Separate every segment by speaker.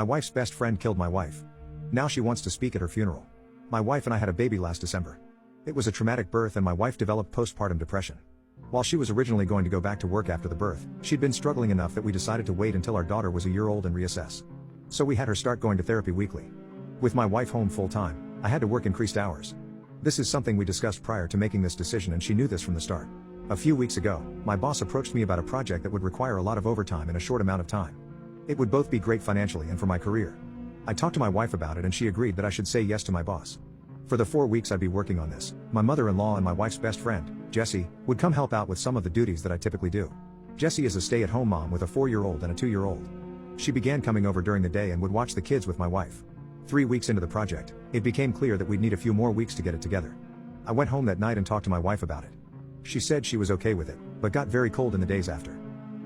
Speaker 1: My wife's best friend killed my wife. Now she wants to speak at her funeral. My wife and I had a baby last December. It was a traumatic birth and my wife developed postpartum depression. While she was originally going to go back to work after the birth, she'd been struggling enough that we decided to wait until our daughter was a year old and reassess. So we had her start going to therapy weekly. With my wife home full-time, I had to work increased hours. This is something we discussed prior to making this decision and she knew this from the start. A few weeks ago, my boss approached me about a project that would require a lot of overtime in a short amount of time. It would both be great financially and for my career. I talked to my wife about it and she agreed that I should say yes to my boss. For the 4 weeks I'd be working on this, my mother-in-law and my wife's best friend, Jessie, would come help out with some of the duties that I typically do. Jessie is a stay-at-home mom with a 4-year-old and a 2-year-old. She began coming over during the day and would watch the kids with my wife. 3 weeks into the project, it became clear that we'd need a few more weeks to get it together. I went home that night and talked to my wife about it. She said she was okay with it, but got very cold in the days after.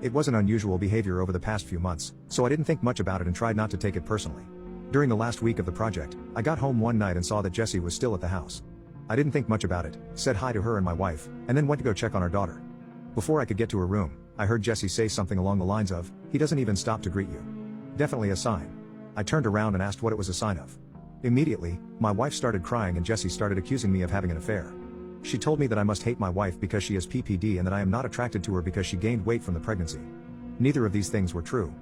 Speaker 1: It wasn't unusual behavior over the past few months, so I didn't think much about it and tried not to take it personally. During the last week of the project, I got home one night and saw that Jessie was still at the house. I didn't think much about it, said hi to her and my wife, and then went to go check on our daughter. Before I could get to her room, I heard Jessie say something along the lines of, "He doesn't even stop to greet you." Definitely a sign. I turned around and asked what it was a sign of. Immediately, my wife started crying and Jessie started accusing me of having an affair. She told me that I must hate my wife because she has PPD and that I am not attracted to her because she gained weight from the pregnancy. Neither of these things were true.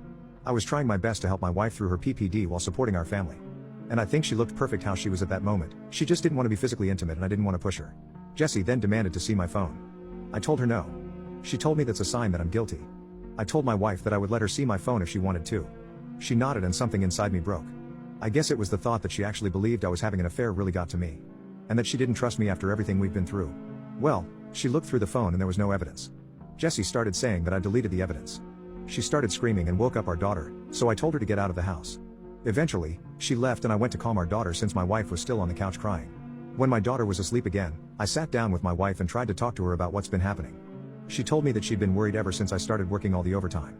Speaker 1: I was trying my best to help my wife through her PPD while supporting our family. And I think she looked perfect how she was at that moment. She just didn't want to be physically intimate and I didn't want to push her. Jessie then demanded to see my phone. I told her no. She told me that's a sign that I'm guilty. I told my wife that I would let her see my phone if she wanted to. She nodded and something inside me broke. I guess it was the thought that she actually believed I was having an affair really got to me. And that she didn't trust me after everything we've been through. Well, she looked through the phone and there was no evidence. Jessie started saying that I deleted the evidence. She started screaming and woke up our daughter, so I told her to get out of the house. Eventually, she left and I went to calm our daughter since my wife was still on the couch crying. When my daughter was asleep again, I sat down with my wife and tried to talk to her about what's been happening. She told me that she'd been worried ever since I started working all the overtime.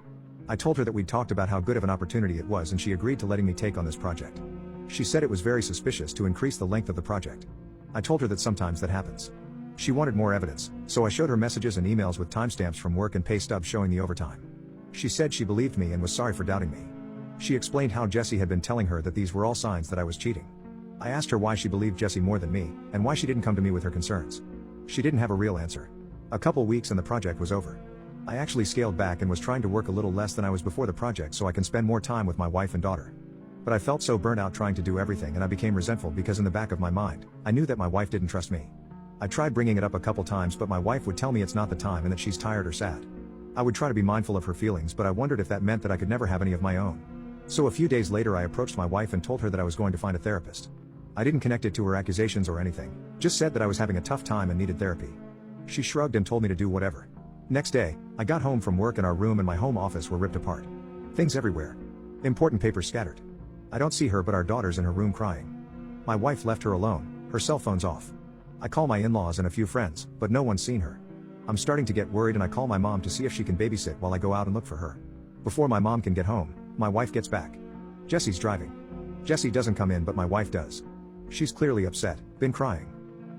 Speaker 1: I told her that we'd talked about how good of an opportunity it was and she agreed to letting me take on this project. She said it was very suspicious to increase the length of the project. I told her that sometimes that happens. She wanted more evidence, so I showed her messages and emails with timestamps from work and pay stubs showing the overtime. She said she believed me and was sorry for doubting me. She explained how Jessie had been telling her that these were all signs that I was cheating. I asked her why she believed Jessie more than me, and why she didn't come to me with her concerns. She didn't have a real answer. A couple weeks and the project was over. I actually scaled back and was trying to work a little less than I was before the project so I can spend more time with my wife and daughter. But I felt so burnt out trying to do everything and I became resentful because in the back of my mind, I knew that my wife didn't trust me. I tried bringing it up a couple times but my wife would tell me it's not the time and that she's tired or sad. I would try to be mindful of her feelings but I wondered if that meant that I could never have any of my own. So a few days later I approached my wife and told her that I was going to find a therapist. I didn't connect it to her accusations or anything, just said that I was having a tough time and needed therapy. She shrugged and told me to do whatever. Next day, I got home from work and our room and my home office were ripped apart. Things everywhere. Important papers scattered. I don't see her but our daughter's in her room crying. My wife left her alone, her cell phone's off. I call my in-laws and a few friends, but no one's seen her. I'm starting to get worried and I call my mom to see if she can babysit while I go out and look for her. Before my mom can get home, my wife gets back. Jessie's driving. Jessie doesn't come in but my wife does. She's clearly upset, been crying.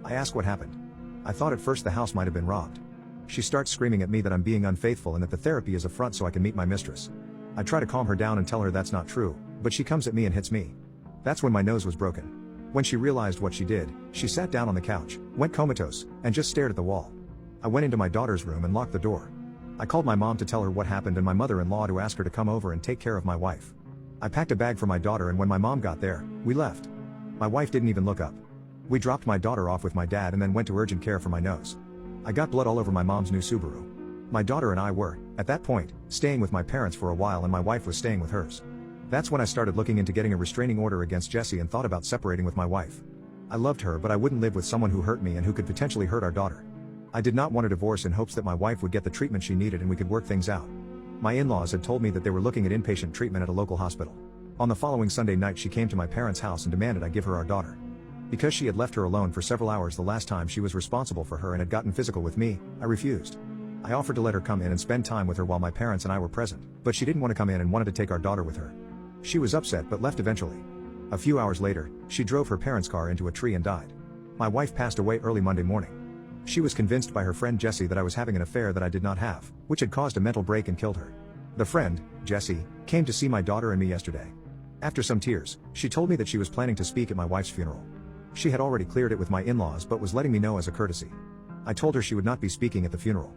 Speaker 1: I ask what happened. I thought at first the house might have been robbed. She starts screaming at me that I'm being unfaithful and that the therapy is a front so I can meet my mistress. I try to calm her down and tell her that's not true, but she comes at me and hits me. That's when my nose was broken. When she realized what she did, she sat down on the couch, went comatose, and just stared at the wall. I went into my daughter's room and locked the door. I called my mom to tell her what happened and my mother-in-law to ask her to come over and take care of my wife. I packed a bag for my daughter and when my mom got there, we left. My wife didn't even look up. We dropped my daughter off with my dad and then went to urgent care for my nose. I got blood all over my mom's new Subaru. My daughter and I were, at that point, staying with my parents for a while and my wife was staying with hers. That's when I started looking into getting a restraining order against Jessie and thought about separating with my wife. I loved her but I wouldn't live with someone who hurt me and who could potentially hurt our daughter. I did not want a divorce in hopes that my wife would get the treatment she needed and we could work things out. My in-laws had told me that they were looking at inpatient treatment at a local hospital. On the following Sunday night she came to my parents' house and demanded I give her our daughter. Because she had left her alone for several hours the last time she was responsible for her and had gotten physical with me, I refused. I offered to let her come in and spend time with her while my parents and I were present, but she didn't want to come in and wanted to take our daughter with her. She was upset but left eventually. A few hours later, she drove her parents' car into a tree and died. My wife passed away early Monday morning. She was convinced by her friend Jessie that I was having an affair that I did not have, which had caused a mental break and killed her. The friend, Jessie, came to see my daughter and me yesterday. After some tears, she told me that she was planning to speak at my wife's funeral. She had already cleared it with my in-laws but was letting me know as a courtesy. I told her she would not be speaking at the funeral.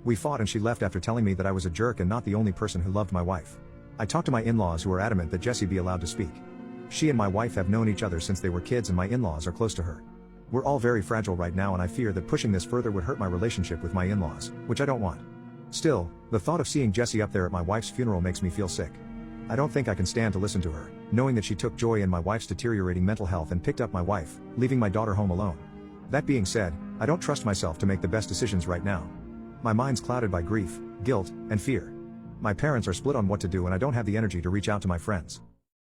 Speaker 1: We fought and she left after telling me that I was a jerk and not the only person who loved my wife. I talked to my in-laws who were adamant that Jessie be allowed to speak. She and my wife have known each other since they were kids and my in-laws are close to her. We're all very fragile right now and I fear that pushing this further would hurt my relationship with my in-laws, which I don't want. Still, the thought of seeing Jessie up there at my wife's funeral makes me feel sick. I don't think I can stand to listen to her, knowing that she took joy in my wife's deteriorating mental health and picked up my wife, leaving my daughter home alone. That being said, I don't trust myself to make the best decisions right now. My mind's clouded by grief, guilt, and fear. My parents are split on what to do and I don't have the energy to reach out to my friends.